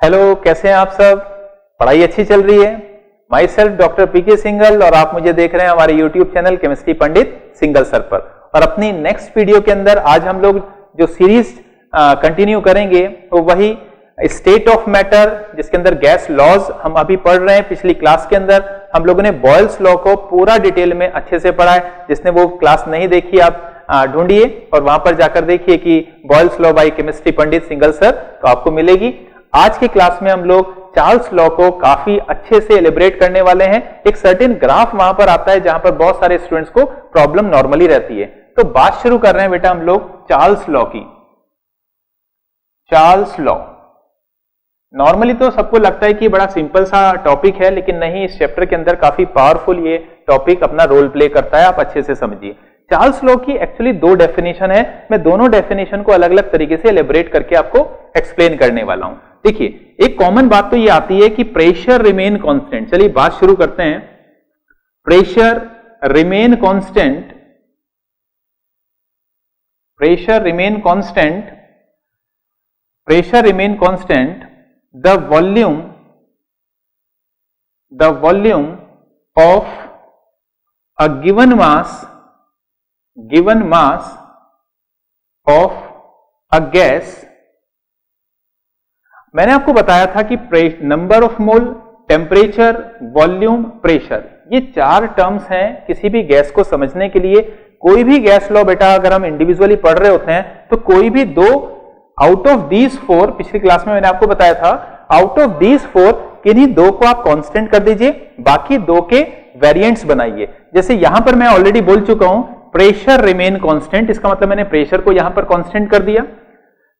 Hello, कैसे हैं आप सब? पढ़ाई अच्छी चल रही है? Myself doctor PK Singal और आप मुझे देख रहे हैं हमारे YouTube channel chemistry Pandit Singal sir पर। और अपनी नेक्स्ट वीडियो के अंदर आज हम लोग जो सीरीज कंटिन्यू करेंगे वो वही स्टेट ऑफ मैटर, जिसके अंदर गैस लॉज हम अभी पढ़ रहे हैं। पिछली क्लास के अंदर हम लोगों ने बॉयल्स लॉ को पूरा डिटेल में अच्छे से पढ़ा है। जिसने वो क्लास नहीं देखी आप ढूंढिए और वहां पर जाकर देखिए कि Boyle's law by chemistry Pandit Singal sir, तो आपको मिलेगी। आज की क्लास में हम लोग चार्ल्स लॉ को काफी अच्छे से एलिब्रेट करने वाले हैं। एक सर्टेन ग्राफ वहां पर आता है जहां पर बहुत सारे स्टूडेंट्स को प्रॉब्लम नॉर्मली रहती है। तो बात शुरू कर रहे हैं बेटा हम लोग चार्ल्स लॉ की। चार्ल्स लॉ नॉर्मली तो सबको लगता है कि बड़ा सिंपल सा टॉपिक है, लेकिन नहीं, इस चैप्टर के अंदर काफी पावरफुल ये टॉपिक अपना रोल प्ले करता है। आप अच्छे से समझिए। चार्ल्स लॉ की एक्चुअली दो डेफिनेशन है। मैं दोनों डेफिनेशन को अलग अलग तरीके से एलिब्रेट करके आपको एक्सप्लेन करने वाला हूं। देखिए, एक कॉमन बात तो ये आती है कि प्रेशर रिमेन कांस्टेंट। चलिए बात शुरू करते हैं। Pressure remain constant, pressure remain constant, pressure remain constant, the volume of a given mass of a gas। मैंने आपको बताया था कि number of mole, temperature, volume, pressure, ये चार टर्म्स हैं किसी भी गैस को समझने के लिए। कोई भी गैस लॉ बेटा अगर हम इंडिविजुअली पढ़ रहे होते हैं तो कोई भी दो आउट ऑफ दीज फोर, पिछली क्लास में मैंने आपको बताया था, आउट ऑफ दीज फोर किन्हीं दो को आप कांस्टेंट कर दीजिए, बाकी दो के वेरिएंट्स बनाइए। जैसे यहां पर मैं ऑलरेडी बोल चुका हूं प्रेशर रिमेन कांस्टेंट, इसका मतलब मैंने प्रेशर को यहां पर कांस्टेंट कर दिया।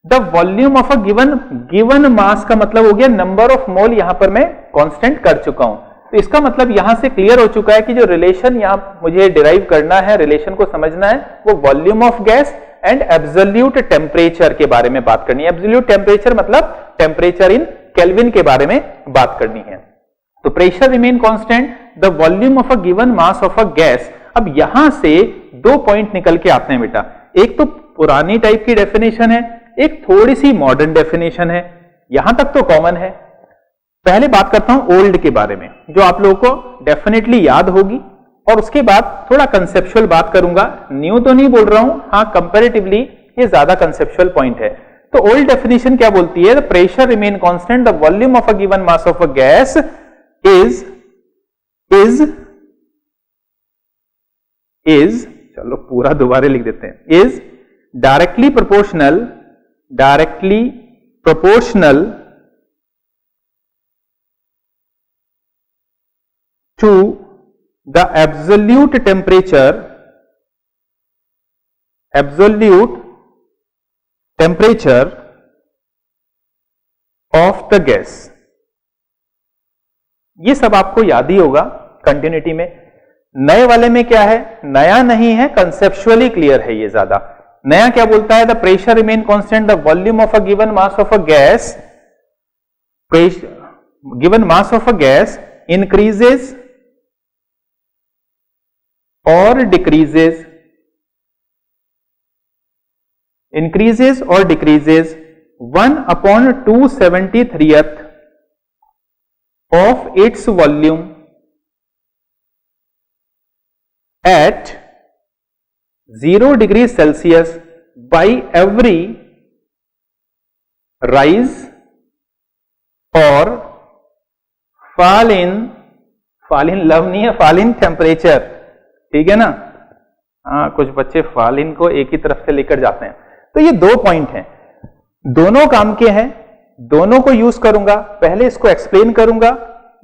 The volume of a given मास का मतलब हो गया नंबर ऑफ मोल, यहां पर मैं कांस्टेंट कर चुका हूं। तो इसका मतलब यहां से क्लियर हो चुका है कि जो रिलेशन यहां मुझे डिराइव करना है, रिलेशन को समझना है, वो volume of gas and absolute temperature के बारे में बात करनी है। एब्सोल्यूट टेम्परेचर मतलब टेम्परेचर इन केल्विन के बारे में बात करनी है। तो pressure remain constant, the volume of a given mass of a gas. अब यहां से दो पॉइंट निकल के आते हैं बेटा। एक तो पुरानी टाइप की डेफिनेशन है, एक थोड़ी सी मॉडर्न डेफिनेशन है। यहां तक तो कॉमन है। पहले बात करता हूं ओल्ड के बारे में, जो आप लोगों को डेफिनेटली याद होगी, और उसके बाद थोड़ा कंसेप्चुअल बात करूंगा। न्यू तो नहीं बोल रहा हूं, हाँ कंपैरेटिवली ये ज्यादा कंसेप्चुअल पॉइंट है। तो ओल्ड डेफिनेशन क्या बोलती है? The pressure remain constant, the volume of a given mass of a gas is चलो पूरा दोबारा लिख देते हैं, is directly proportional to the absolute temperature of the gas। ये सब आपको याद ही होगा कंटिन्यूटी में। नए वाले में क्या है? नया नहीं है, कंसेप्चुअली क्लियर है। ये ज्यादा नया क्या बोलता है? The pressure remain constant, the volume of a given mass of a gas, given mass of a gas increases or decreases 1/273th of its volume at 0 degrees Celsius by every rise or fall in love नहीं है, fall in temperature, ठीक है ना? हाँ, कुछ बच्चे फालिन को एक ही तरफ से लेकर जाते हैं। तो ये दो पॉइंट हैं, दोनों काम के हैं, दोनों को यूज करूंगा। पहले इसको एक्सप्लेन करूंगा,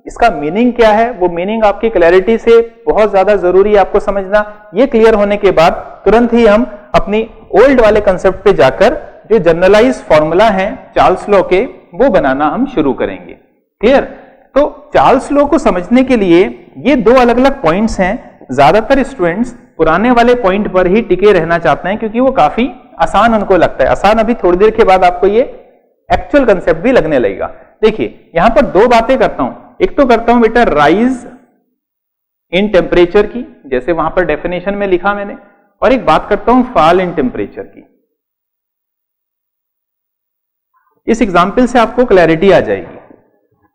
इसका मीनिंग क्या है, वो मीनिंग आपकी क्लैरिटी से बहुत ज्यादा जरूरी है आपको समझना। ये क्लियर होने के बाद तुरंत ही हम अपनी ओल्ड वाले कंसेप्ट पे जाकर जो जनरलाइज फॉर्मूला है चार्ल्स लॉ के, वो बनाना हम शुरू करेंगे। क्लियर? तो चार्ल्स लॉ को समझने के लिए ये दो अलग अलग पॉइंट्स हैं। ज्यादातर स्टूडेंट्स पुराने वाले पॉइंट पर ही टिके रहना चाहते हैं क्योंकि वो काफी आसान उनको लगता है। आसान अभी थोड़ी देर के बाद आपको ये एक्चुअल कंसेप्ट भी लगने लगेगा। देखिए यहां पर दो बातें करता हूं। एक तो करता हूं बेटा राइज इन टेम्परेचर की, जैसे वहां पर डेफिनेशन में लिखा मैंने, और एक बात करता हूं फॉल इन टेम्परेचर की। इस एग्जाम्पल से आपको क्लैरिटी आ जाएगी।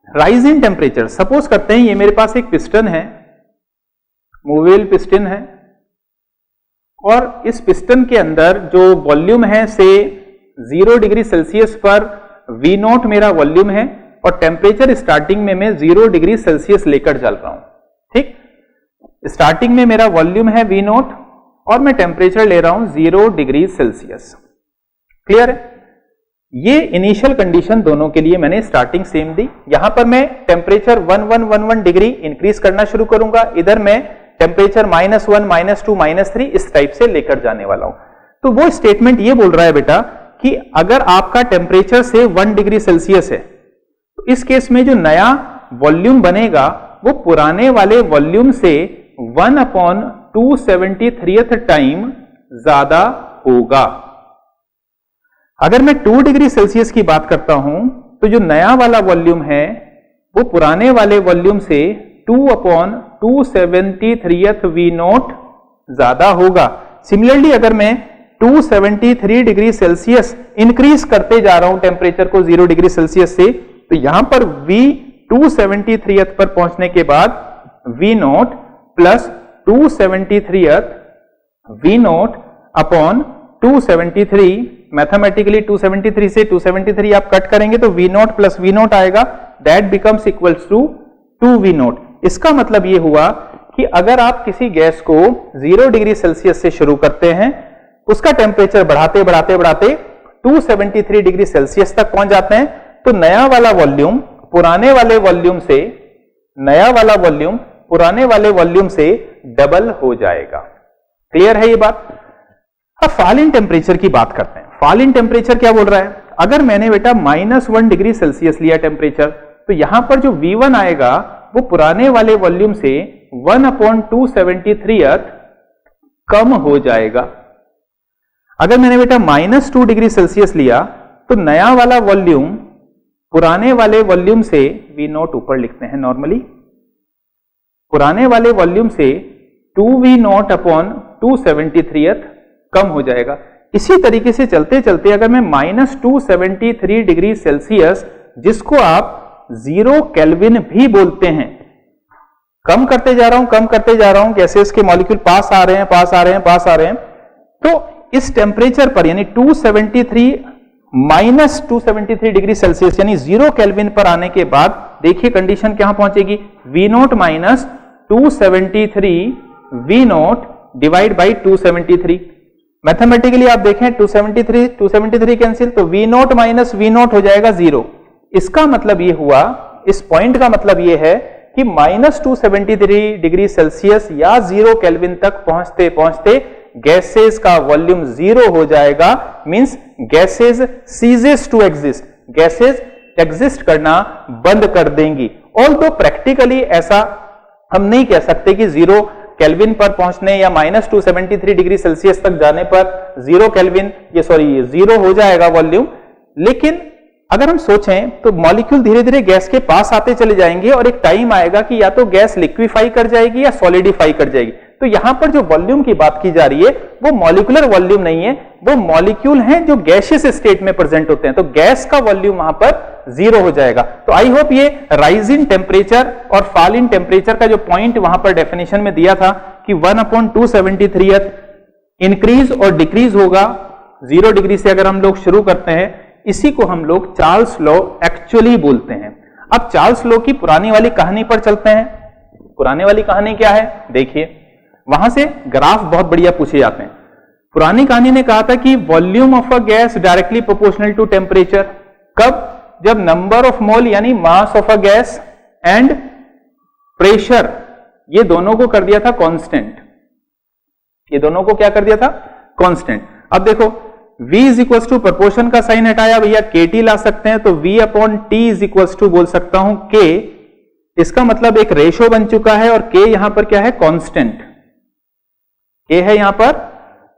राइज इन टेम्परेचर, सपोज करते हैं ये मेरे पास एक पिस्टन है, मूवेबल पिस्टन है, और इस पिस्टन के अंदर जो वॉल्यूम है से 0 डिग्री सेल्सियस पर V0 मेरा वॉल्यूम है, और टेम्परेचर स्टार्टिंग में मैं 0 डिग्री सेल्सियस लेकर चल रहा हूं। ठीक, स्टार्टिंग में मेरा वॉल्यूम है V0 और मैं टेम्परेचर ले रहा हूं 0 डिग्री सेल्सियस। क्लियर है? ये इनिशियल कंडीशन दोनों के लिए मैंने स्टार्टिंग सेम दी। यहां पर मैं टेम्परेचर 1111 डिग्री इंक्रीज करना शुरू करूंगा, इधर मैं टेम्परेचर -1 -2 -3 इस टाइप से लेकर जाने वाला हूं। तो वो स्टेटमेंट ये बोल रहा है बेटा कि अगर आपका टेम्परेचर से 1 डिग्री सेल्सियस है तो इस केस में जो नया वॉल्यूम बनेगा वो पुराने वाले वॉल्यूम से 1/273 टाइम ज्यादा होगा। अगर मैं 2 डिग्री सेल्सियस की बात करता हूं तो जो नया वाला वॉल्यूम है वो पुराने वाले वॉल्यूम से 2/273 V0 ज्यादा होगा। सिमिलरली अगर मैं 273 डिग्री सेल्सियस इंक्रीज करते जा रहा हूं टेम्परेचर को 0 डिग्री सेल्सियस से, तो यहां पर V 273 पर पहुंचने के बाद V0 plus 273 V0 upon 273, mathematically 273 से 273 आप कट करेंगे तो V0 प्लस V0 आएगा, that becomes equals to 2 V0। इसका मतलब ये हुआ कि अगर आप किसी गैस को 0 डिग्री सेल्सियस से शुरू करते हैं, उसका टेम्परेचर बढ़ाते बढ़ाते बढ़ाते 273 डिग्री सेल्सियस तक पहुंच जाते हैं, तो नया वाला वॉल्यूम पुराने वाले वॉल्यूम से पुराने वाले वॉल्यूम से डबल हो जाएगा। क्लियर है ये बात? अब फॉल इन टेम्परेचर की बात करते हैं। फॉल इन टेम्परेचर क्या बोल रहा है? अगर मैंने बेटा -1 डिग्री सेल्सियस लिया टेम्परेचर, तो यहां पर जो V1 आएगा वो पुराने वाले वॉल्यूम से 1/273 कम हो जाएगा। अगर मैंने बेटा -2 डिग्री सेल्सियस लिया तो नया वाला वॉल्यूम पुराने वाले वॉल्यूम से V0 ऊपर लिखते हैं नॉर्मली, पुराने वाले वॉल्यूम से 2V0 अपॉन 273 कम हो जाएगा। इसी तरीके से चलते चलते अगर मैं -273 डिग्री सेल्सियस, जिसको आप 0 केल्विन भी बोलते हैं, कम करते जा रहा हूं, गैसेस के मॉलिक्यूल पास आ रहे हैं, तो इस टेम्परेचर पर यानी 273 डिग्री सेल्सियस यानी 0 केल्विन पर आने के बाद देखिए कंडीशन कहां पहुंचेगी? V0 minus 273 V0 divide by 273। Mathematically आप देखें 273 कैंसिल, तो V0 माइनस V0 हो जाएगा 0। इसका मतलब ये हुआ, इस पॉइंट का मतलब ये है कि -273 डिग्री सेल्सियस या 0 केल्विन तक पहुंचते पहुंचते गैसेस का वॉल्यूम 0 हो जाएगा, means gases cease to exist, gases exist करना बंद कर देंगी। ऑल्दो प्रैक्टिकली ऐसा हम नहीं कह सकते कि 0 केल्विन पर पहुंचने या -273 डिग्री सेल्सियस तक जाने पर 0 हो जाएगा वॉल्यूम, लेकिन अगर हम सोचें तो मॉलिक्यूल धीरे धीरे गैस के पास आते चले जाएंगे और एक टाइम आएगा कि या तो गैस लिक्विफाई कर जाएगी या सॉलिडिफाई कर जाएगी। तो यहां पर जो वॉल्यूम की बात की जा रही है वो मॉलिक्यूलर वॉल्यूम नहीं है, वो मॉलिक्यूल हैं जो गैसियस स्टेट में प्रेजेंट होते हैं, तो गैस का वॉल्यूम वहां पर 0 हो जाएगा। तो आई होप ये राइज इन टेम्परेचर और फॉल इन टेम्परेचर का जो पॉइंट वहां पर डेफिनेशन में दिया था कि 1/273 इंक्रीज और डिक्रीज होगा 0 डिग्री से अगर हम लोग शुरू करते हैं, इसी को हम लोग चार्ल्स लॉ एक्चुअली बोलते हैं। अब चार्ल्स लॉ की पुरानी वाली कहानी पर चलते हैं। पुरानी वाली कहानी क्या है देखिए, वहां से ग्राफ बहुत बढ़िया पूछे जाते हैं। पुरानी कहानी ने कहा था कि volume of a gas directly proportional to temperature. कब? जब नंबर ऑफ मोल यानी mass of a gas and pressure ये दोनों को कर दिया था कांस्टेंट। ये दोनों को क्या कर दिया था? कांस्टेंट। अब देखो V is equal to proportion का साइन हटाया भैया KT ला सकते हैं, तो V upon T is equal to बोल सकता हूं K। इसका मतलब एक रेशो बन चुका है और K यहां पर क्या है? कांस्टेंट। K है यहां पर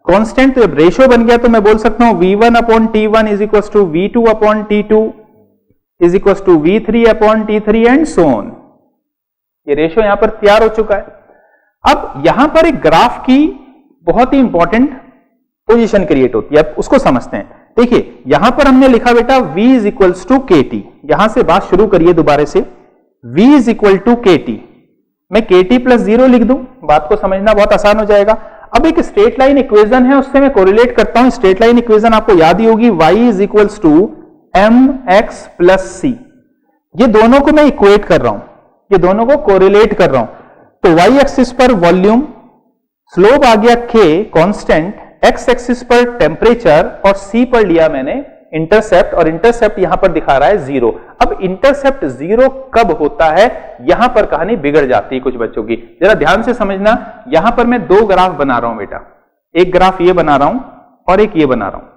कांस्टेंट, तो जब रेशो बन गया तो मैं बोल सकता हूं V1 upon T1 is equal to V2 upon T2 is equal to V3 upon T3 and so on. ये रेशो यहां पर तैयार हो चुका है। अब यहां पर एक ग्राफ की बहुत ही इंपॉर्टेंट पोजीशन क्रिएट होती है, अब उसको समझते हैं। देखिए यहां पर हमने लिखा बेटा V इज इक्वल्स टू के टी, यहां से बात शुरू करिए दोबारा से। V इज इक्वल टू के टी, मैं के टी प्लस 0 लिख दूं, बात को समझना बहुत आसान हो जाएगा। अब एक स्ट्रेट लाइन इक्वेशन है, उससे मैं कोरिलेट करता हूं। स्ट्रेट लाइन इक्वेशन आपको याद ही होगी, y is equals to mx plus C. ये दोनों को मैं इक्वेट कर रहा हूं, ये दोनों को कोरिलेट कर रहा हूं। तो y एक्सिस पर वॉल्यूम, स्लोप आ गया k कांस्टेंट, x एक्सिस पर टेम्परेचर और c पर लिया मैंने इंटरसेप्ट, और इंटरसेप्ट यहां पर दिखा रहा है 0। अब इंटरसेप्ट 0 कब होता है, यहां पर कहानी बिगड़ जाती है कुछ बच्चों की। जरा ध्यान से समझना, यहां पर मैं दो ग्राफ बना रहा हूं बेटा, एक ग्राफ ये बना रहा हूं और एक ये बना रहा हूं।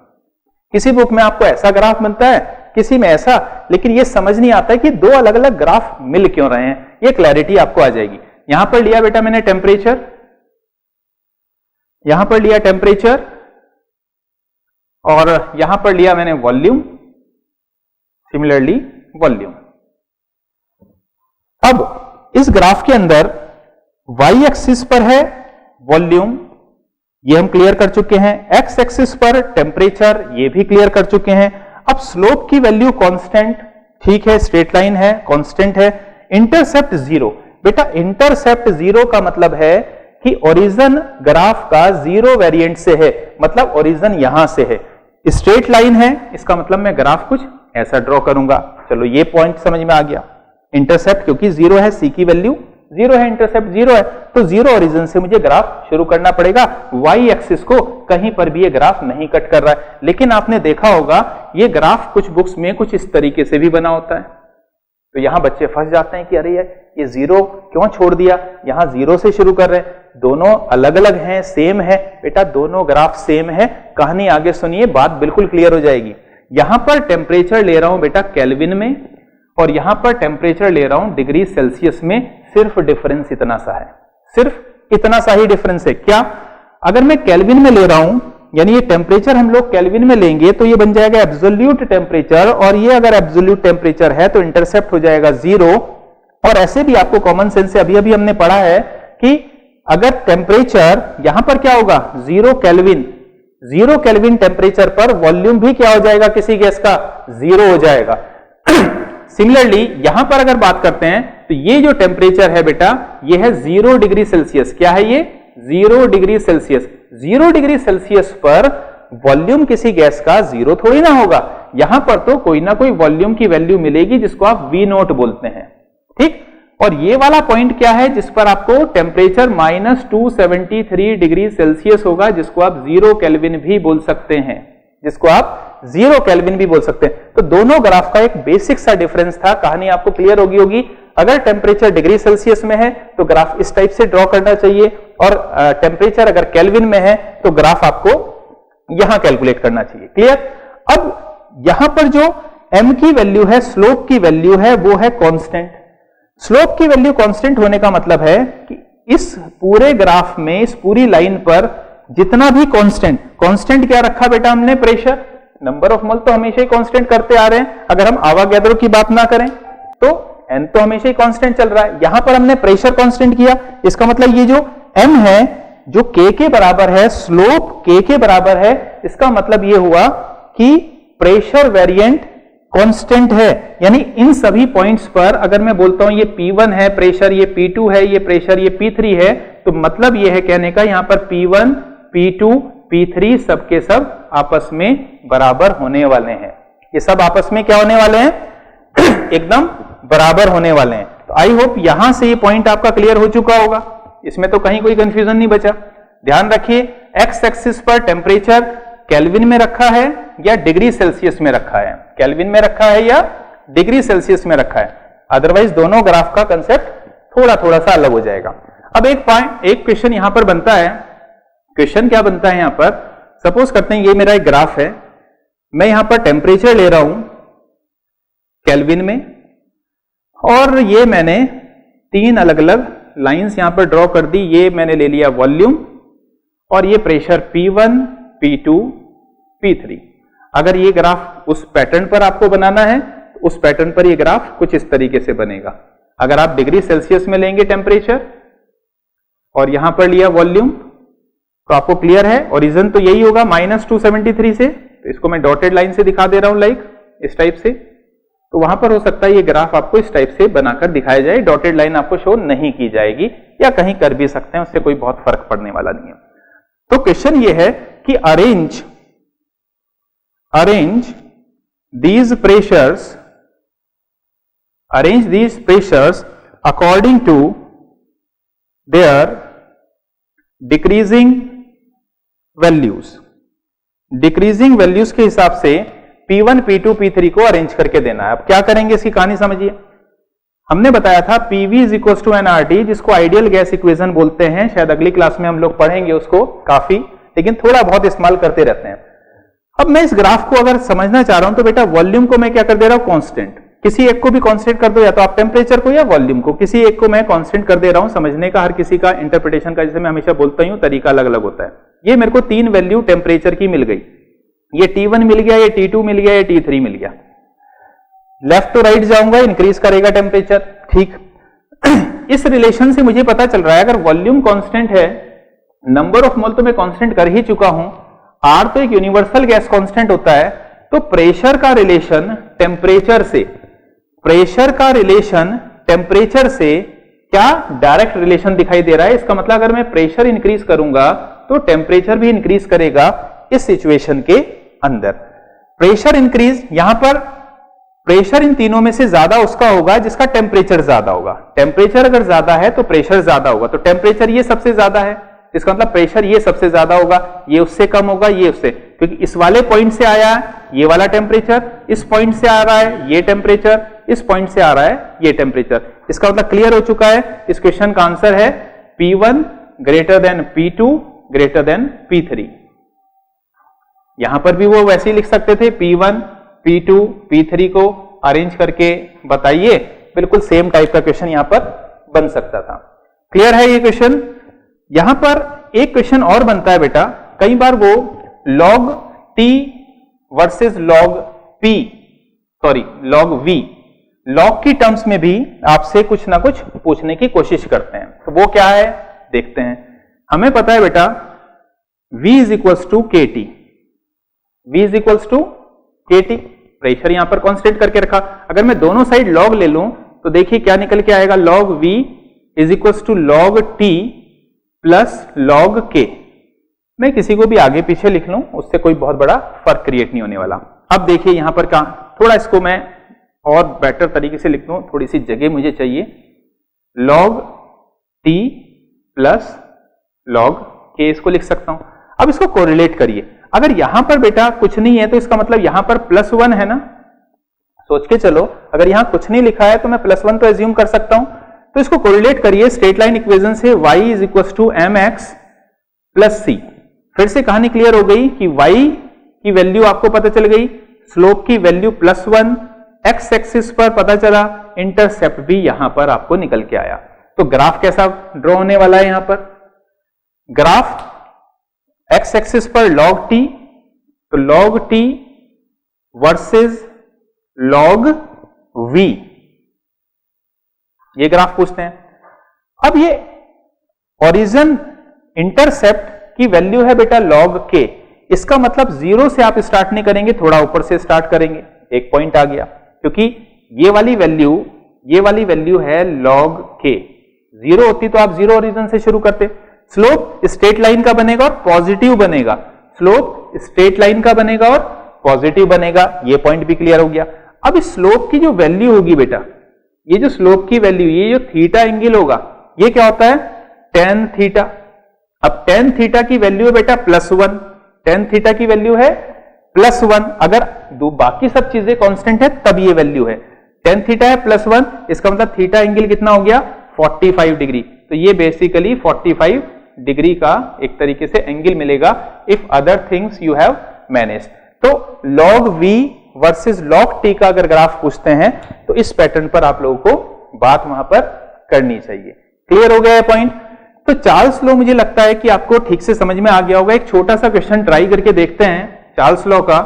किसी बुक में आपको ऐसा ग्राफ बनता है, किसी में ऐसा, लेकिन ये समझ नहीं आता है कि दो अलग अलग ग्राफ मिल क्यों रहे हैं। ये क्लैरिटी आपको आ जाएगी। यहां पर लिया बेटा मैंने टेम्परेचर, यहां पर लिया टेम्परेचर और यहां पर लिया मैंने वॉल्यूम, सिमिलरली वॉल्यूम। अब इस ग्राफ के अंदर y एक्सिस पर है वॉल्यूम, ये हम क्लियर कर चुके हैं। x एक्सिस पर टेम्परेचर, ये भी क्लियर कर चुके हैं। अब स्लोप की वैल्यू कांस्टेंट, ठीक है, स्ट्रेट लाइन है, कांस्टेंट है। इंटरसेप्ट 0, बेटा इंटरसेप्ट 0 का मतलब है कि ओरिजिन ग्राफ का 0 वेरिएंट से है, मतलब ओरिजिन यहां से है। स्ट्रेट लाइन है, इसका मतलब मैं ग्राफ कुछ ऐसा ड्रॉ करूंगा। चलो ये पॉइंट समझ में आ गया। इंटरसेप्ट क्योंकि 0 है, सी की वैल्यू 0 है, इंटरसेप्ट 0 है, तो 0 ओरिजिन से मुझे ग्राफ शुरू करना पड़ेगा। y एक्सिस को कहीं पर भी ये ग्राफ नहीं कट कर रहा है, लेकिन आपने देखा होगा ये ग्राफ कुछ बुक्स में कुछ इस तरीके से भी बना होता है। तो यहां बच्चे फंस जाते हैं कि अरे यार ये 0 क्यों छोड़ दिया, यहां 0 से शुरू कर रहे हैं। दोनों अलग अलग हैं, सेम है बेटा, दोनों ग्राफ सेम है। कहानी आगे सुनिए, बात बिल्कुल क्लियर हो जाएगी। यहां पर टेम्परेचर ले रहा हूं बेटा केल्विन में, और यहां पर टेम्परेचर ले रहा हूं डिग्री सेल्सियस में। सिर्फ डिफरेंस इतना सा है, सिर्फ इतना सा ही डिफरेंस है। क्या, अगर मैं केल्विन में ले रहा हूं, यानी ये टेम्परेचर हम लोग केल्विन में लेंगे तो ये बन जाएगा एब्सोल्यूट टेम्परेचर, और ये अगर एब्सोल्यूट टेम्परेचर है तो इंटरसेप्ट हो जाएगा 0। और ऐसे भी आपको कॉमन सेंस से अभी अभी हमने पढ़ा है कि अगर टेम्परेचर यहां पर क्या होगा 0 केल्विन, 0 केल्विन टेम्परेचर पर वॉल्यूम भी क्या हो जाएगा किसी गैस का 0 हो जाएगा। सिमिलरली यहां पर अगर बात करते हैं तो ये जो टेम्परेचर है बेटा ये है 0 डिग्री सेल्सियस। क्या है ये 0 डिग्री सेल्सियस। 0 डिग्री सेल्सियस पर वॉल्यूम किसी गैस का 0 थोड़ी ना होगा, यहां पर तो कोई ना कोई वॉल्यूम की वैल्यू मिलेगी जिसको आप V0 बोलते हैं, ठीक। और ये वाला पॉइंट क्या है जिस पर आपको टेम्परेचर -273 डिग्री सेल्सियस होगा, जिसको आप 0 केल्विन भी बोल सकते हैं, जिसको आप 0 केल्विन भी बोल सकते हैं। तो दोनों ग्राफ का एक बेसिक सा डिफरेंस था। कहानी आपको क्लियर होगी। अगर टेम्परेचर डिग्री सेल्सियस में है तो ग्राफ इस टाइप से ड्रॉ करना चाहिए, और टेम्परेचर अगर केल्विन में है तो ग्राफ आपको यहां कैलकुलेट करना चाहिए। क्लियर। अब यहां पर जो m की वैल्यू है, स्लोप की वैल्यू है, वो है कांस्टेंट। स्लोप की वैल्यू कांस्टेंट होने का मतलब है कि इस पूरे ग्राफ में, इस पूरी लाइन पर जितना भी कांस्टेंट क्या रखा बेटा हमने, प्रेशर, नंबर ऑफ मोल तो हमेशा ही कांस्टेंट करते आ रहे हैं। अगर हम आवागैद्रो की बात ना करें तो n तो हमेशा ही कांस्टेंट चल रहा है। यहां पर हमने प्रेशर कांस्टेंट किया, इसका मतलब ये जो m है जो k के बराबर है, स्लोप k के बराबर है, इसका मतलब ये हुआ कि प्रेशर वेरिएंट कांस्टेंट है। यानी इन सभी पॉइंट्स पर अगर मैं बोलता हूं ये P1 है प्रेशर, ये P2 है ये प्रेशर, ये P3 है, तो मतलब ये है कहने का यहां पर P1, P2, P3 सब के सब आपस में बराबर होने वाले हैं। ये सब आपस में क्या होने वाले हैं, एकदम बराबर होने वाले हैं। तो आई होप यहां से ये पॉइंट आपका क्लियर हो चुका होगा, इसमें तो कहीं कोई कंफ्यूजन नहीं बचा। ध्यान रखिए, एक्स एक्सिस पर टेम्परेचर केल्विन में रखा है या डिग्री सेल्सियस में रखा है, केल्विन में रखा है या डिग्री सेल्सियस में रखा है, अदरवाइज दोनों ग्राफ का कंसेप्ट थोड़ा थोड़ा सा अलग हो जाएगा। अब एक क्वेश्चन यहां पर बनता है। क्वेश्चन क्या बनता है यहां पर, सपोज करते हैं ये मेरा एक ग्राफ है, मैं यहां पर टेम्परेचर ले रहा हूं केल्विन में, और ये मैंने 3 अलग अलग लाइंस यहां पर ड्रॉ कर दी। ये मैंने ले लिया वॉल्यूम, और ये प्रेशर P1, P2, P3। अगर ये ग्राफ उस पैटर्न पर आपको बनाना है तो उस पैटर्न पर ये ग्राफ कुछ इस तरीके से बनेगा। अगर आप डिग्री सेल्सियस में लेंगे टेम्परेचर और यहां पर लिया वॉल्यूम, तो आपको क्लियर है ओरिजिन तो यही होगा -273 से, तो इसको मैं डॉटेड लाइन से दिखा दे रहा हूं, लाइक इस टाइप से। तो वहां पर हो सकता है ये ग्राफ आपको इस टाइप से बनाकर दिखाया जाए, डॉटेड लाइन आपको शो नहीं की जाएगी, या कहीं कर भी सकते हैं, उससे कोई बहुत फर्क पड़ने वाला नहीं है। तो क्वेश्चन ये है कि arrange these pressures according to their decreasing values के हिसाब से P1, P2, P3 को अरेंज करके देना है। अब क्या करेंगे, इसकी कहानी समझिए। हमने बताया था PV is equals to nRT, जिसको आइडियल गैस इक्वेशन बोलते हैं, शायद अगली क्लास में हम लोग पढ़ेंगे उसको काफी, लेकिन थोड़ा बहुत इस्तेमाल करते रहते हैं। अब मैं इस ग्राफ को अगर समझना चाह रहा हूं तो बेटा वॉल्यूम को मैं क्या कर दे रहा हूं, कांस्टेंट। किसी एक को भी कांस्टेंट कर दो, या तो आप टेम्परेचर को या वॉल्यूम को, किसी एक को मैं कांस्टेंट कर दे रहा हूं। समझने का हर किसी का इंटरप्रिटेशन का, जैसे मैं हमेशा बोलता हूं, तरीका अलग अलग होता है। ये मेरे को 3 वैल्यू टेम्परेचर की मिल गई, ये T1 मिल गया, ये T2 मिल गया, ये T3 मिल गया। लेफ्ट टू राइट जाऊंगा, इंक्रीज करेगा टेम्परेचर, ठीक। इस रिलेशन से मुझे पता चल रहा है, अगर वॉल्यूम कांस्टेंट है, नंबर ऑफ मोल तो मैं कांस्टेंट कर ही चुका हूं, R तो एक यूनिवर्सल गैस कांस्टेंट होता है, तो प्रेशर का रिलेशन टेम्परेचर से क्या डायरेक्ट रिलेशन दिखाई दे रहा है। इसका मतलब अगर मैं प्रेशर इंक्रीज करूंगा तो टेम्परेचर भी इंक्रीज करेगा इस सिचुएशन के अंदर। प्रेशर इंक्रीज, यहां पर प्रेशर इन तीनों में से ज्यादा उसका होगा जिसका टेम्परेचर ज्यादा होगा। टेम्परेचर अगर ज्यादा है तो प्रेशर ज्यादा होगा, तो टेम्परेचर ये सबसे ज्यादा है, इसका मतलब प्रेशर ये सबसे ज्यादा होगा, ये उससे कम होगा, ये उससे, क्योंकि इस वाले पॉइंट से आया है ये वाला टेम्परेचर, इस पॉइंट से आ रहा है ये टेम्परेचर, इस पॉइंट से आ रहा है ये टेम्परेचर। इसका मतलब क्लियर हो चुका है, इस क्वेश्चन का आंसर है P1 greater than P2 greater than P3। यहां पर भी वो वैसे ही लिख सकते थे, P1 P2 P3 को अरेंज करके बताइए, बिल्कुल सेम टाइप का क्वेश्चन यहां पर बन सकता था। क्लियर है ये क्वेश्चन। यहां पर एक क्वेश्चन और बनता है बेटा, कई बार वो log T versus log V, log की टर्म्स में भी आपसे कुछ ना कुछ पूछने की कोशिश करते हैं। तो वो क्या है देखते हैं। हमें पता है बेटा V is equals to KT, pressure यहां पर कांस्टेंट करके रखा। अगर मैं दोनों साइड log ले लूं तो देखिए क्या निकल के आएगा, log V is equals to log T plus log K। मैं किसी को भी आगे पीछे लिख लूं उससे कोई बहुत बड़ा फर्क क्रिएट नहीं होने वाला। अब देखिए यहां पर क्या, थोड़ा इसको मैं और बेटर तरीके से लिख लूं, थोड़ी सी जगह मुझे चाहिए, log T plus log K इसको लिख सकता हूं। अब इसको कोरिलेट करिए, अगर यहां पर बेटा कुछ नहीं है तो इसका मतलब यहां पर +1 है ना, सोच के चलो, अगर यहां कुछ नहीं लिखा है तो मैं +1 तो एज्यूम कर सकता हूं। तो इसको कोरिलेट करिए स्ट्रेट लाइन इक्वेशन से, y is equal to mx plus c। फिर से कहानी क्लियर हो गई कि y की वैल्यू आपको पता चल गई, स्लोप की वैल्यू +1, x एक्सिस पर पता चला, इंटरसेप्ट भी यहां पर आपको निकल के आया। तो ग्राफ कैसा ड्रॉ होने वाला है, यहां पर ग्राफ x एक्सिस पर log t, तो log t versus log v, ये ग्राफ पूछते हैं। अब ये ओरिजिन इंटरसेप्ट की वैल्यू है बेटा log k, इसका मतलब 0 से आप स्टार्ट नहीं करेंगे, थोड़ा ऊपर से स्टार्ट करेंगे। एक पॉइंट आ गया, क्योंकि ये वाली वैल्यू है log k, 0 होती तो आप 0 ओरिजिन से शुरू करते। स्लोप स्ट्रेट लाइन का बनेगा और पॉजिटिव बनेगा, स्लोप स्ट्रेट लाइन का बनेगा और पॉजिटिव बनेगा, ये पॉइंट भी क्लियर हो गया। अब इस स्लोप की जो वैल्यू होगी बेटा, ये जो स्लोप की वैल्यू, ये जो थीटा एंगल होगा, ये क्या होता है tan थीटा। अब tan थीटा की वैल्यू है बेटा +1, tan थीटा की वैल्यू है +1, अगर बाकी सब चीजें कांस्टेंट है तब ये वैल्यू है। tan थीटा है +1, इसका मतलब थीटा एंगल कितना हो गया 45 डिग्री। तो ये बेसिकली 45 डिग्री का एक तरीके से एंगल मिलेगा if other things you have manage. तो log V versus log T का अगर ग्राफ पूछते हैं तो इस पैटर्न पर आप लोगों को बात वहां पर करनी चाहिए। क्लियर हो गया है पॉइंट। तो चार्ल्स लॉ मुझे लगता है कि आपको ठीक से समझ में आ गया होगा। एक छोटा सा क्वेश्चन ट्राई करके देखते हैं चार्ल्स लॉ का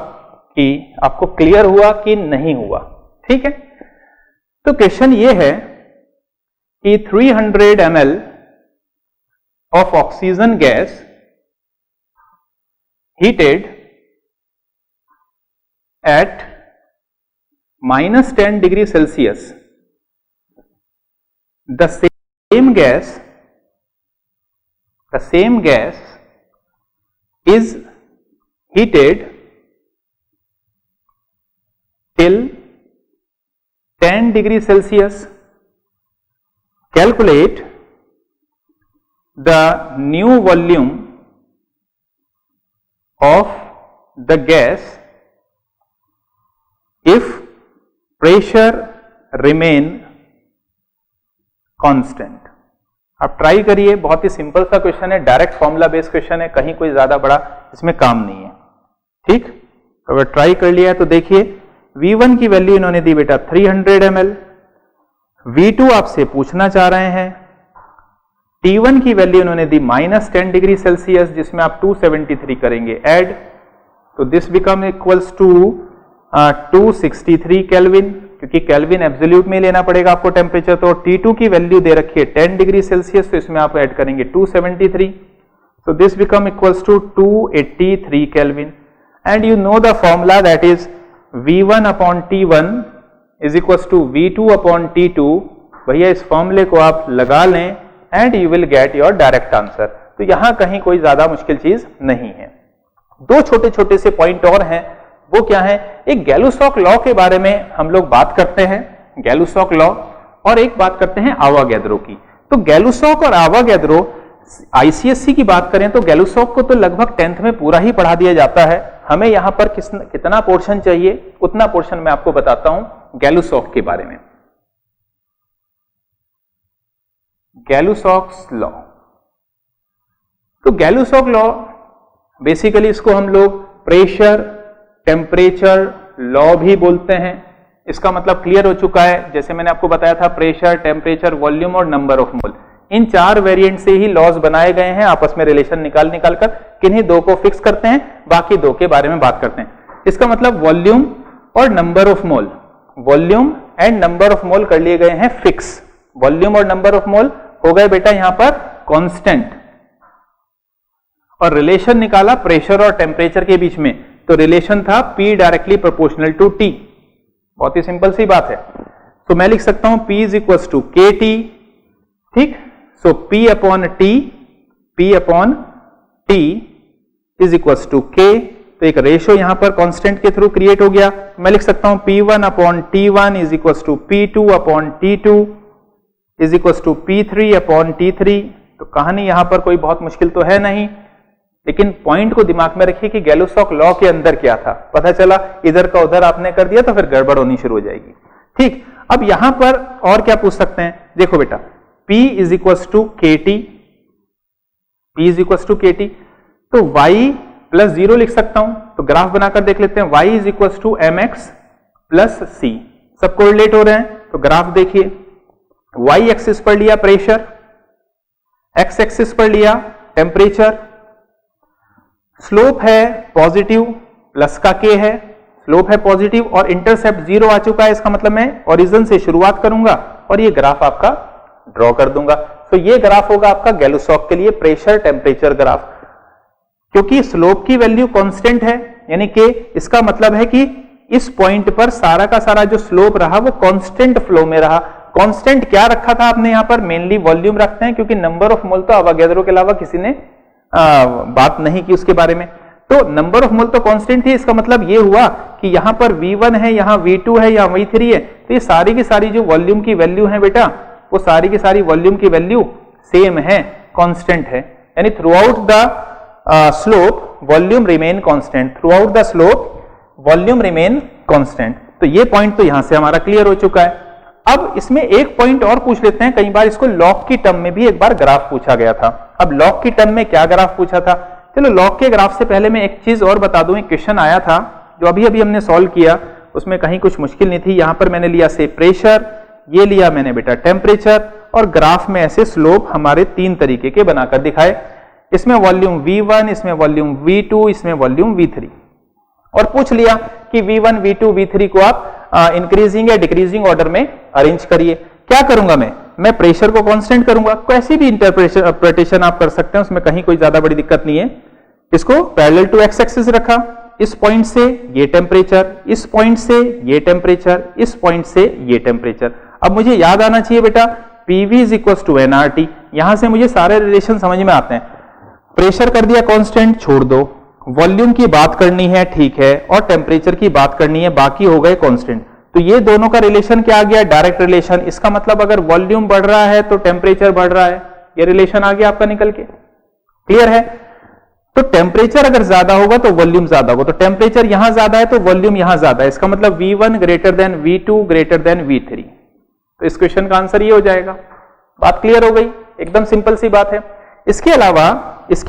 कि आपको क्लियर हुआ कि नहीं हुआ। ठीक है, तो क्वेश्चन ये है कि 300 ml of oxygen gas heated at -10 degree Celsius, the same gas is heated till 10 degree Celsius. Calculate the new volume of the gas if pressure remain constant. आप ट्राई करिए, बहुत ही सिंपल सा क्वेश्चन है, direct formula based question है, कहीं कोई ज्यादा बड़ा इसमें काम नहीं है। ठीक, तो अगर ट्राई कर लिया है तो देखिए V1 की वैल्यू इन्होंने दी बेटा 300 ml, V2 आपसे पूछना चाह रहे हैं, T1 की वैल्यू इन्होंने दी -10 डिग्री सेल्सियस, जिसमें आप 273 करेंगे ऐड, तो this become equals to 263 kelvin, क्योंकि केल्विन एब्सोल्यूट में लेना पड़ेगा आपको टेम्परेचर। तो T2 की वैल्यू दे रखी है 10 डिग्री सेल्सियस, तो इसमें आप ऐड करेंगे 273, so this become equals to 283 Kelvin, and you know the formula, that is V1 upon T1 is equals to V2 upon T2। भैया इस फॉर्मूले को आप लगा लें and you will get your direct answer। तो यहां कहीं कोई ज्यादा मुश्किल चीज नहीं है। दो छोटे छोटे से पॉइंट और हैं, वो क्या है, एक गैलुसॉक लॉ के बारे में हम लोग बात करते हैं, गैलुसॉक लॉ, और एक बात करते हैं आवागैद्रो की। तो गैलुसॉक और आवागैद्रो, आईसीएससी की बात करें तो गैलुसॉक को तो लगभग 10th में पूरा ही पढ़ा दिया जाता है। हमें यहां पर कितना पोर्शन चाहिए, उतना पोर्शन मैं आपको बताता हूं गैलुसॉक के बारे में। गैलुसॉक्स लॉ, तो गैलुसॉक लॉ बेसिकली इसको हम लोग प्रेशर टेम्परेचर लॉ भी बोलते हैं। इसका मतलब क्लियर हो चुका है, जैसे मैंने आपको बताया था प्रेशर, टेम्परेचर, वॉल्यूम और नंबर ऑफ मोल, इन चार वेरिएंट से ही लॉज बनाए गए हैं। आपस में रिलेशन निकाल कर किन्हीं दो को फिक्स करते हैं, बाकी दो के बारे में बात करते हैं। इसका मतलब वॉल्यूम और number of mole, volume and number of मोल कर लिए गए हैं फिक्स। वॉल्यूम और नंबर ऑफ मोल हो गए बेटा यहां पर कांस्टेंट, और रिलेशन निकाला प्रेशर और टेम्परेचर के बीच में, तो रिलेशन था P directly proportional to T। बहुत ही सिंपल सी बात है। तो मैं लिख सकता हूं P is equal to KT। ठीक, so P upon T is equal to K। तो एक रेशियो यहां पर कांस्टेंट के थ्रू क्रिएट हो गया। मैं लिख सकता हूं P1 upon T1 is equal to P2 upon T2 is equal to P3 upon T3। तो कहानी यहां पर कोई बहुत मुश्किल तो है नहीं, लेकिन पॉइंट को दिमाग में रखिए कि गैलुसॉक लॉ के अंदर क्या था। पता चला इधर का उधर आपने कर दिया तो फिर गड़बड़ होनी शुरू हो जाएगी। ठीक, अब यहां पर और क्या पूछ सकते हैं, देखो बेटा P is equal to KT, P is equal to KT, तो y प्लस 0 लिख सकता हूं। तो ग्राफ बनाकर देख लेते हैं, y is equal to mx plus c, सब कोरिलेट हो रहे हैं। तो ग्राफ देखिए, y एक्सिस पर लिया प्रेशर, x एक्सिस पर लिया टेम्परेचर, स्लोप है पॉजिटिव, प्लस का k है, स्लोप है पॉजिटिव और इंटरसेप्ट 0 आ चुका है। इसका मतलब मैं ओरिजिन से शुरुआत करूंगा और ये ग्राफ आपका ड्रॉ कर दूंगा। तो ये ग्राफ होगा आपका गैलुसॉक के लिए प्रेशर टेम्परेचर ग्राफ। क्योंकि स्लोप की वैल्यू कांस्टेंट है, यानी कि इसका मतलब है कि इस पॉइंट पर सारा का सारा जो स्लोप रहा वो कांस्टेंट फ्लो में रहा। कांस्टेंट क्या रखा था आपने यहां पर, मेनली वॉल्यूम रखते हैं, क्योंकि नंबर ऑफ मोल तो अवागैद्रो के अलावा किसी ने बात नहीं की उसके बारे में। तो नंबर ऑफ मोल तो कांस्टेंट थी, इसका मतलब ये हुआ कि यहां पर V1 है, यहां V2 है, यहां V3 है, तो ये सारी की सारी जो वॉल्यूम की वैल्यू है बेटा, वो सारी की सारी वॉल्यूम की वैल्यू सेम है, कांस्टेंट है। यानी through out the slope volume remain constant, through out the slope volume remain constant. तो ये पॉइंट तो यहां से हमारा क्लियर हो चुका है। अब इसमें एक पॉइंट और पूछ लेते हैं, कई बार इसको लॉग की टर्म में भी एक बार ग्राफ पूछा गया था। अब लॉग की टर्म में क्या ग्राफ पूछा था, चलो लॉग के ग्राफ से पहले मैं एक चीज और बता दूं। एक क्वेश्चन आया था जो अभी अभी हमने सॉल्व किया, उसमें कहीं कुछ मुश्किल नहीं थी। यहां पर मैंने लिया से प्रेशर, ये लिया मैंने बेटा टेम्परेचर, और ग्राफ में ऐसे स्लोप हमारे 3 तरीके के बनाकर दिखाए। इसमें वॉल्यूम V1, इसमें वॉल्यूम V2, इसमें वॉल्यूम V3, और पूछ लिया कि V1, V2, V3 को आप इंक्रीजिंग या डिक्रीजिंग ऑर्डर में अरेंज करिए। क्या करूंगा मैं प्रेशर को कांस्टेंट करूंगा, कैसी भी इंटरप्रिटेशन आप कर सकते हैं, उसमें कहीं कोई ज्यादा बड़ी दिक्कत नहीं है। इसको पैरेलल टू एक्स एक्सिस रखा, इस पॉइंट से ये टेम्परेचर, इस पॉइंट से ये टेम्परेचर, इस पॉइंट से ये टेम्परेचर। अब मुझे याद आना चाहिए बेटा PV is equal to nRT। यहां से मुझे सारे रिलेशन समझ में आते हैं। प्रेशर कर दिया कांस्टेंट, छोड़ दो। वॉल्यूम की बात करनी है, ठीक है, और टेम्परेचर की बात करनी है, बाकी हो गए कांस्टेंट। तो ये दोनों का रिलेशन क्या आ गया? Direct relation. इसका मतलब अगर वॉल्यूम बढ़ रहा है तो टेम्परेचर बढ़ रहा है, ये रिलेशन आ गया आपका निकल के। क्लियर है? तो टेम्परेचर अगर ज्यादा होगा तो वॉल्यूम ज्यादा होगा। तो टेम्परेचर यहां ज्यादा है तो वॉल्यूम यहां ज्यादा है। इसका मतलब V1 greater than V2 greater than V3। तो इस क्वेश्चन का आंसर ये हो जाएगा। बात क्लियर हो गई? एकदम सिंपल सी बात है। इसके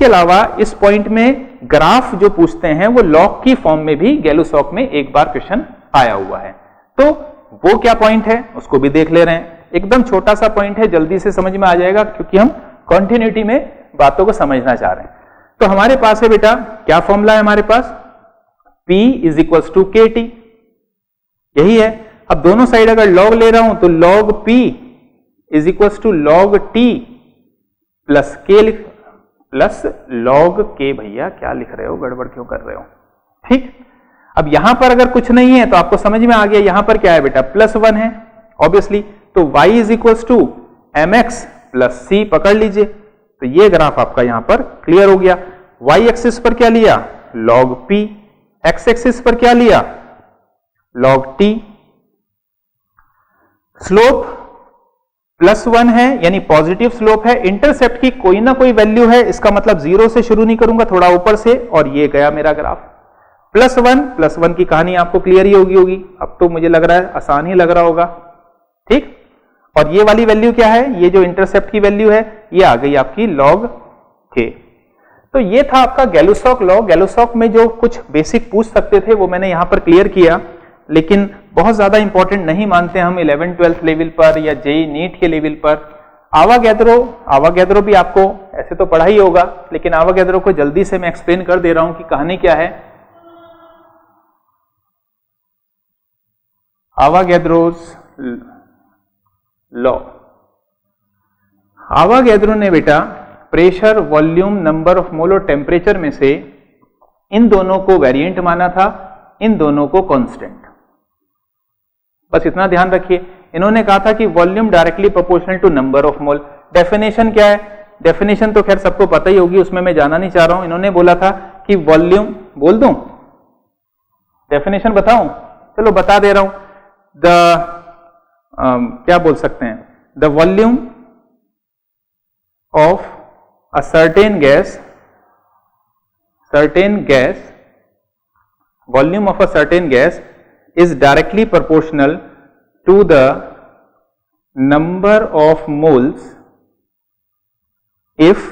अलावा इस पॉइंट में ग्राफ जो पूछते हैं वो लॉग की फॉर्म में भी गैलुसॉक में एक बार क्वेश्चन आया हुआ है। तो वो क्या पॉइंट है उसको भी देख ले रहे हैं। एकदम छोटा सा पॉइंट है, जल्दी से समझ में आ जाएगा क्योंकि हम कॉन्टिन्यूटी में बातों को समझना चाह रहे हैं। तो हमारे पास है बेटा क्या फॉर्मूला है हमारे पास? P is equal to KT, यही है। अब दोनों साइड अगर लॉग ले रहा हूं तो log P is equal to log T plus K plus log K। भैया क्या लिख रहे हो, गड़बड़ क्यों कर रहे हो? ठीक। अब यहां पर अगर कुछ नहीं है तो आपको समझ में आ गया यहां पर क्या है बेटा? +1 है ऑब्वियसली। तो y is equal to mx plus c पकड़ लीजिए। तो ये ग्राफ आपका यहां पर क्लियर हो गया। y एक्सिस पर क्या लिया? log P। x एक्सिस पर क्या लिया? log T। स्लोप +1 है यानी पॉजिटिव स्लोप है। इंटरसेप्ट की कोई ना कोई वैल्यू है, इसका मतलब 0 से शुरू नहीं करूंगा, थोड़ा ऊपर से, और ये गया मेरा ग्राफ। +1 की कहानी आपको क्लियर ही होगी। अब तो मुझे लग रहा है आसान ही लग रहा होगा। ठीक। और ये वाली वैल्यू क्या है? ये जो इंटरसेप्ट की वैल्यू है ये आ गई आपकी log K। तो ये था आपका गैलुसॉक लॉ। गैलुसॉक में जो कुछ बेसिक पूछ सकते थे वो मैंने यहां पर क्लियर किया, लेकिन बहुत ज्यादा इंपॉर्टेंट नहीं मानते हम 11th-12th लेवल पर या जेई नीट के लेवल पर। आवागैद्रो भी आपको ऐसे तो पढ़ा ही होगा, लेकिन आवागैद्रो को जल्दी से मैं एक्सप्लेन कर दे रहा हूं कि कहानी क्या है। आवागैद्रोस लॉ। आवागैद्रो ने बेटा प्रेशर, वॉल्यूम, नंबर ऑफ मोल और टेम्परेचर में से इन दोनों को वेरिएंट माना था, इन दोनों को कांस्टेंट। बस इतना ध्यान रखिए। इन्होंने कहा था कि volume directly proportional to number of mole. Definition क्या है? डेफिनेशन तो खैर सबको पता ही होगी, उसमें मैं जाना नहीं चाह रहा हूं। इन्होंने बोला था कि वॉल्यूम, बोल दूं डेफिनेशन बताऊं? चलो बता दे रहा हूं। क्या बोल सकते हैं? The volume of a certain gas, volume of a certain gas is directly proportional to the number of moles if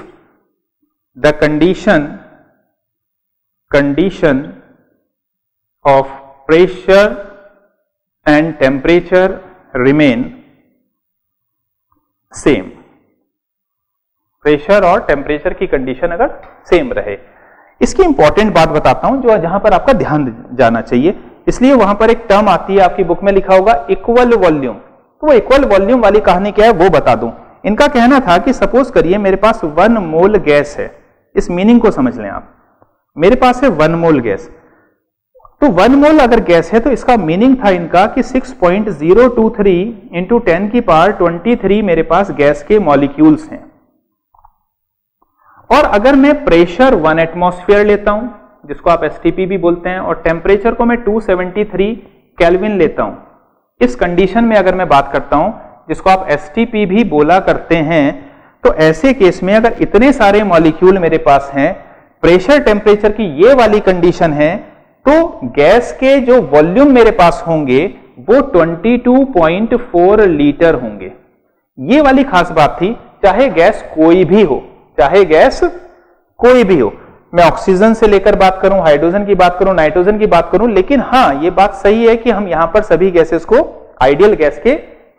the condition of pressure and temperature remain same। Pressure और टेम्परेचर की कंडीशन अगर same रहे। इसकी important बात बताता हूं जो जहां पर आपका ध्यान जाना चाहिए, इसलिए वहां पर एक टर्म आती है, आपकी बुक में लिखा होगा इक्वल वॉल्यूम। तो वो इक्वल वॉल्यूम वाली कहानी क्या है वो बता दूं। इनका कहना था कि सपोज करिए मेरे पास 1 मोल गैस है। इस मीनिंग को समझ लें आप। मेरे पास है 1 मोल गैस। तो 1 मोल अगर गैस है तो इसका मीनिंग था इनका कि 6.023 इंटू 10 की पावर 23 मेरे पास गैस के मॉलिक्यूल्स हैं। और अगर मैं प्रेशर 1 एटमॉस्फेयर लेता हूं, जिसको आप एसटीपी भी बोलते हैं, और टेम्परेचर को मैं 273 केल्विन लेता हूं, इस कंडीशन में अगर मैं बात करता हूं, जिसको आप एसटीपी भी बोला करते हैं, तो ऐसे केस में अगर इतने सारे मॉलिक्यूल मेरे पास हैं, प्रेशर टेम्परेचर की ये वाली कंडीशन है, तो गैस के जो वॉल्यूम मेरे पास होंगे वो 22.4 लीटर होंगे। ये वाली खास बात थी, चाहे गैस कोई भी हो, चाहे गैस कोई भी हो, मैं ऑक्सीजन से लेकर बात करूं, हाइड्रोजन की बात करूं, नाइट्रोजन की बात करूं, लेकिन हां ये बात सही है कि हम यहां पर सभी गैसेस को आइडियल गैस के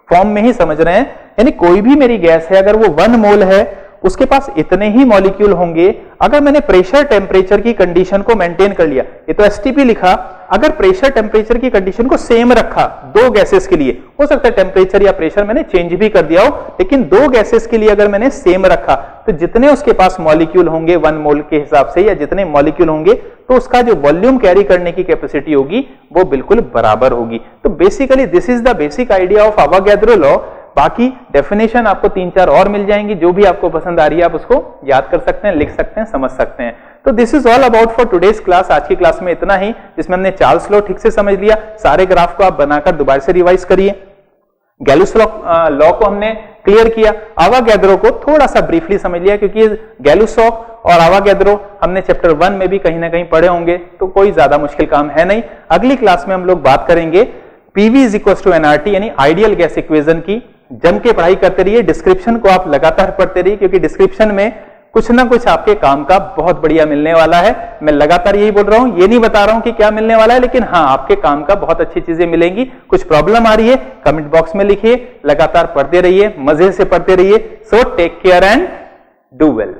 फॉर्म में ही समझ रहे हैं। यानी कोई भी मेरी गैस है, अगर वो 1 मोल है उसके पास इतने ही मॉलिक्यूल होंगे। अगर मैंने प्रेशर टेम्परेचर की कंडीशन को मेंटेन कर लिया, ये तो एसटीपी लिखा, अगर प्रेशर टेम्परेचर की कंडीशन को सेम रखा दो गैसेस के लिए, हो सकता है टेम्परेचर या प्रेशर मैंने चेंज भी कर दिया हो, लेकिन दो गैसेस के लिए अगर मैंने सेम रखा तो जितने उसके पास मॉलिक्यूल होंगे 1 मोल के हिसाब से, या जितने मॉलिक्यूल होंगे तो उसका जो वॉल्यूम कैरी करने की कैपेसिटी होगी वो बिल्कुल बराबर होगी। तो basically this is the basic idea of Avogadro law. बाकी डेफिनेशन आपको 3-4 और मिल जाएंगी, जो भी आपको पसंद आ रही है आप उसको याद कर सकते हैं, लिख सकते हैं, समझ सकते हैं। तो this is all about for today's class. आज की क्लास में इतना ही, जिसमें हमने चार्ल्स लॉ ठीक से समझ लिया। सारे ग्राफ को आप बनाकर दोबारा से रिवाइज करिए। गैलुस लॉ को हमने क्लियर किया। अवोगाद्रो को थोड़ा सा ब्रीफली समझ लिया, क्योंकि गैलुस लॉ और अवोगाद्रो हमने चैप्टर 1 में भी कहीं ना कहीं पढ़े होंगे, तो कोई ज्यादा मुश्किल काम है नहीं। अगली क्लास में हम लोग बात करेंगे PV is equal to NRT यानी आइडियल गैस इक्वेशन की। जम के पढ़ाई करते रहिए, डिस्क्रिप्शन को आप लगातार पढ़ते रहिए, क्योंकि डिस्क्रिप्शन में कुछ ना कुछ आपके काम का बहुत बढ़िया मिलने वाला है। मैं लगातार यही बोल रहा हूं, ये नहीं बता रहा हूं कि क्या मिलने वाला है, लेकिन हाँ आपके काम का बहुत अच्छी चीजें मिलेंगी। कुछ प्रॉब्लम आ रही है कमेंट बॉक्स में लिखिए, लगातार पढ़ते रहिए, मजे से पढ़ते रहिए। So take care and do well.